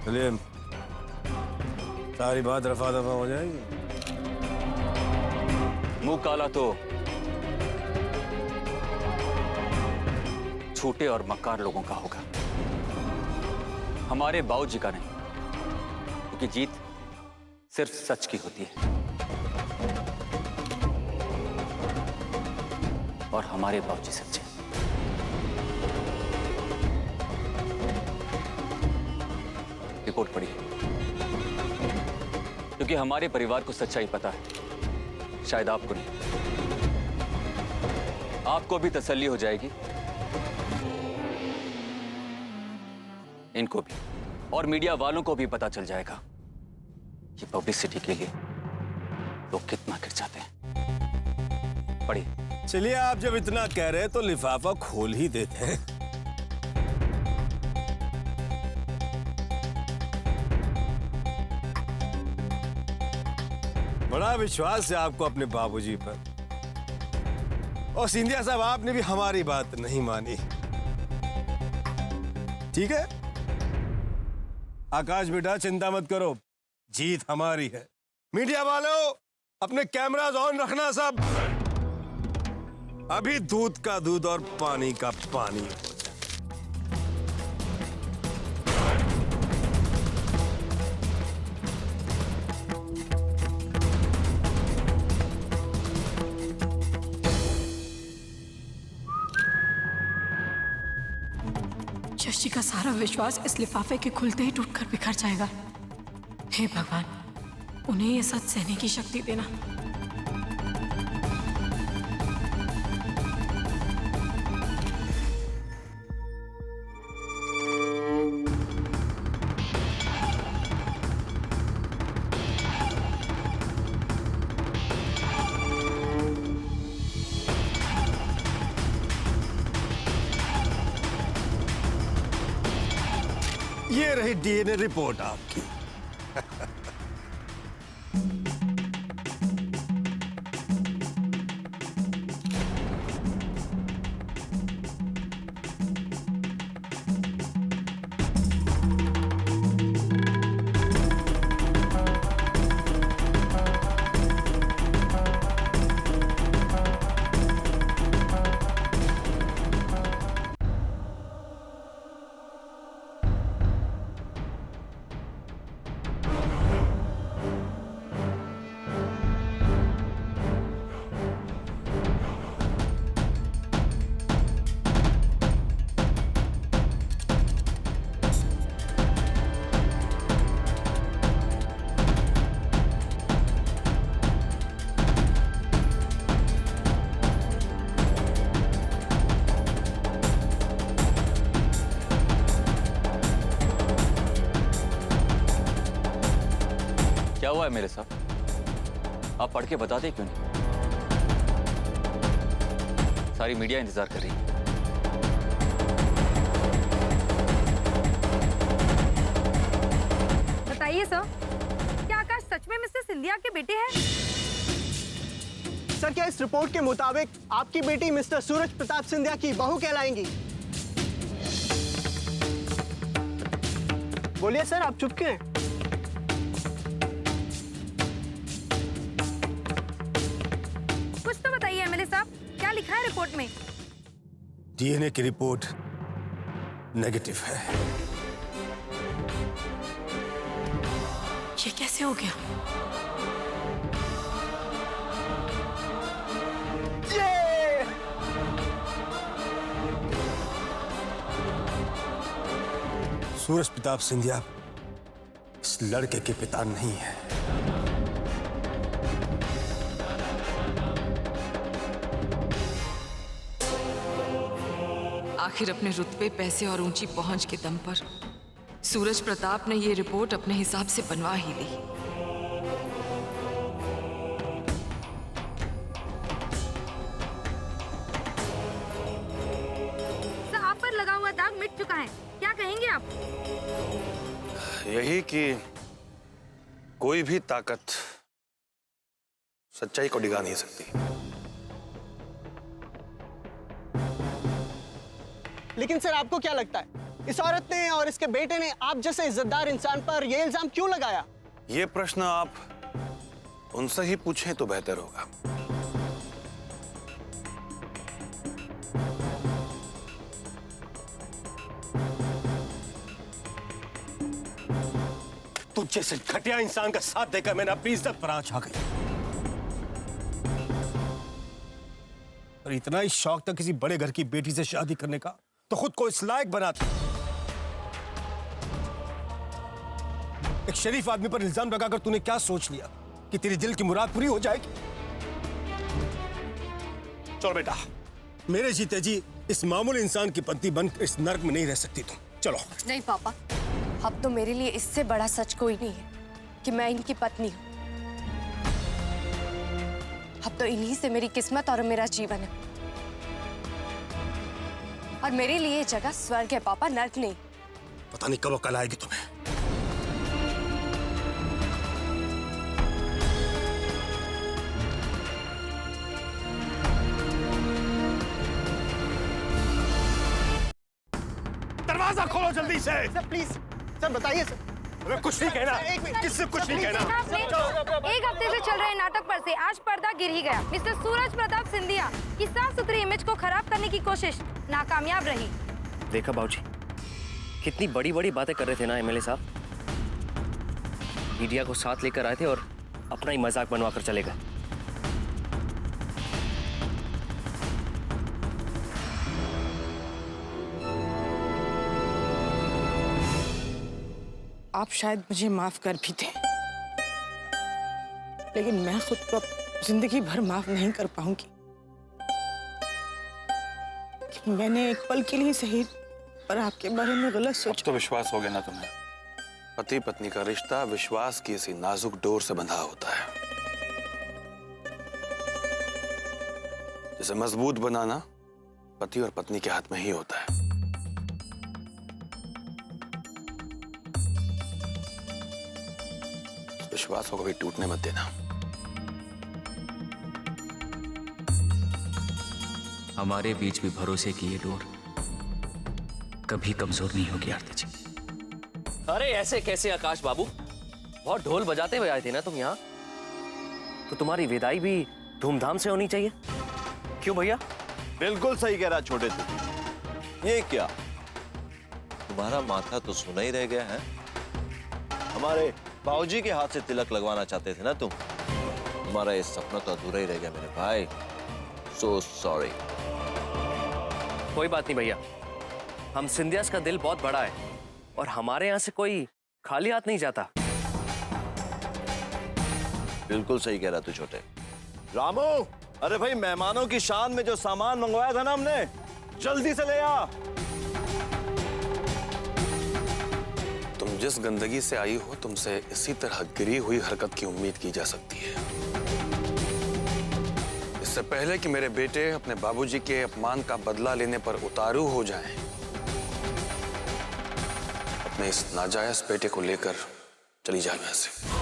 चलिए, सारी बात रफा दफा हो जाएगी। मुंह काला तो छोटे और मक्कार लोगों का होगा, हमारे बाबूजी का नहीं, क्योंकि जीत सिर्फ सच की होती है और हमारे बाबूजी सच्चे। रिपोर्ट पढ़िए, क्योंकि हमारे परिवार को सच्चाई पता है, शायद आपको नहीं। आपको भी तसल्ली हो जाएगी, इनको भी, और मीडिया वालों को भी पता चल जाएगा कि पब्लिसिटी के लिए लोग कितना गिर जाते हैं। पढ़िए। चलिए, आप जब इतना कह रहे हैं तो लिफाफा खोल ही देते हैं। बड़ा विश्वास है आपको अपने बाबूजी पर। और सिंधिया साहब, आपने भी हमारी बात नहीं मानी। ठीक है आकाश बेटा, चिंता मत करो, जीत हमारी है। मीडिया वालों, अपने कैमरास ऑन रखना सब। अभी दूध का दूध और पानी का पानी हो जाए। शशि का सारा विश्वास इस लिफाफे के खुलते ही टूटकर बिखर जाएगा। हे भगवान, उन्हें ये सच सहने की शक्ति देना। ये रही डीएनए रिपोर्ट आपकी। क्या हुआ है मेरे साथ? आप पढ़ के बताते क्यों नहीं? सारी मीडिया इंतजार कर रही है। बताइए सर, क्या आकाश सच में मिस्टर सिंधिया के बेटे हैं? सर, क्या इस रिपोर्ट के मुताबिक आपकी बेटी मिस्टर सूरज प्रताप सिंधिया की बहू कहलाएंगी? बोलिए सर, आप चुप क्यों हैं? कुछ तो बताइए एमएलए साहब, क्या लिखा है रिपोर्ट में? डीएनए की रिपोर्ट नेगेटिव है। ये कैसे हो गया? सूरज प्रताप सिंधिया इस लड़के के पिता नहीं है। आखिर अपने रुतबे, पैसे और ऊंची पहुंच के दम पर सूरज प्रताप ने ये रिपोर्ट अपने हिसाब से बनवा ही ली। सर, आप पर लगा हुआ दाग मिट चुका है, क्या कहेंगे आप? यही कि कोई भी ताकत सच्चाई को डिगा नहीं सकती। लेकिन सर, आपको क्या लगता है इस औरत ने और इसके बेटे ने आप जैसे इज्जतदार इंसान पर यह इल्जाम क्यों लगाया? ये प्रश्न आप उनसे ही पूछें तो बेहतर होगा। तुझ जैसे घटिया इंसान का साथ देकर मैंने अपनी इज्जत पर आंच आ गई। और इतना ही शौक था किसी बड़े घर की बेटी से शादी करने का तो खुद को इस लायक बनाता। एक शरीफ आदमी पर इल्जाम लगाकर तूने क्या सोच लिया कि तेरी दिल की मुराद पूरी हो जाएगी? चलो बेटा, मेरे जीते जी इस मामूली इंसान की पत्नी बनकर इस नर्क में नहीं रह सकती तुम। चलो। नहीं पापा, अब तो मेरे लिए इससे बड़ा सच कोई नहीं है कि मैं इनकी पत्नी हूँ। अब तो इन्हीं से मेरी किस्मत और मेरा जीवन है। और मेरे लिए जगह स्वर्ग है पापा, नर्क नहीं। पता नहीं कब अकल आएगी तुम्हें। दरवाजा खोलो जल्दी से। सर प्लीज, सर बताइए सर। अरे कुछ नहीं कहना, किससे कुछ नहीं कहना। आपने एक हफ्ते से चल रहे नाटक पर से आज पर्दा गिर ही गया। मिस्टर सूरज प्रताप सिंधिया की साफ सुथरी इमेज को खराब करने की कोशिश नाकामयाब रही। देखा बाबूजी, कितनी बड़ी बड़ी बातें कर रहे थे ना एमएलए साहब। मीडिया को साथ लेकर आए थे और अपना ही मजाक बनवा कर चले गए। आप शायद मुझे माफ कर भी दें, लेकिन मैं खुद को जिंदगी भर माफ नहीं कर पाऊंगी कि मैंने एक पल के लिए सही पर आपके बारे में गलत अब सोचा। तो विश्वास हो गया ना तुम्हें? पति पत्नी का रिश्ता विश्वास की इसी नाजुक डोर से बंधा होता है। जिसे मजबूत बनाना पति और पत्नी के हाथ में ही होता है। विश्वास को कभी टूटने मत देना। हमारे बीच भी भरोसे की ये डोर कभी कमजोर नहीं होगी आरती जी। अरे ऐसे कैसे आकाश बाबू, बहुत ढोल बजाते हुए आए थे ना तुम यहाँ, तो तुम्हारी विदाई भी धूमधाम से होनी चाहिए। क्यों भैया? बिल्कुल सही कह रहा छोटे तू। ये क्या, तुम्हारा माथा तो सुना ही रह गया है। हमारे बाबूजी के हाथ से तिलक लगवाना चाहते थे ना तुम। तुम्हारा ये सपना तो अधूरा ही रह गया मेरे भाई। So sorry. कोई बात नहीं भैया, हम सिंधियास का दिल बहुत बड़ा है और हमारे यहाँ से कोई खाली हाथ नहीं जाता। बिल्कुल सही कह रहा तू छोटे। रामू, अरे भाई मेहमानों की शान में जो सामान मंगवाया था ना हमने, जल्दी से ले आ। तुम जिस गंदगी से आई हो, तुमसे इसी तरह गिरी हुई हरकत की उम्मीद की जा सकती है। इससे पहले कि मेरे बेटे अपने बाबूजी के अपमान का बदला लेने पर उतारू हो जाएं, अपने इस नाजायज बेटे को लेकर चली जाए यहाँ से।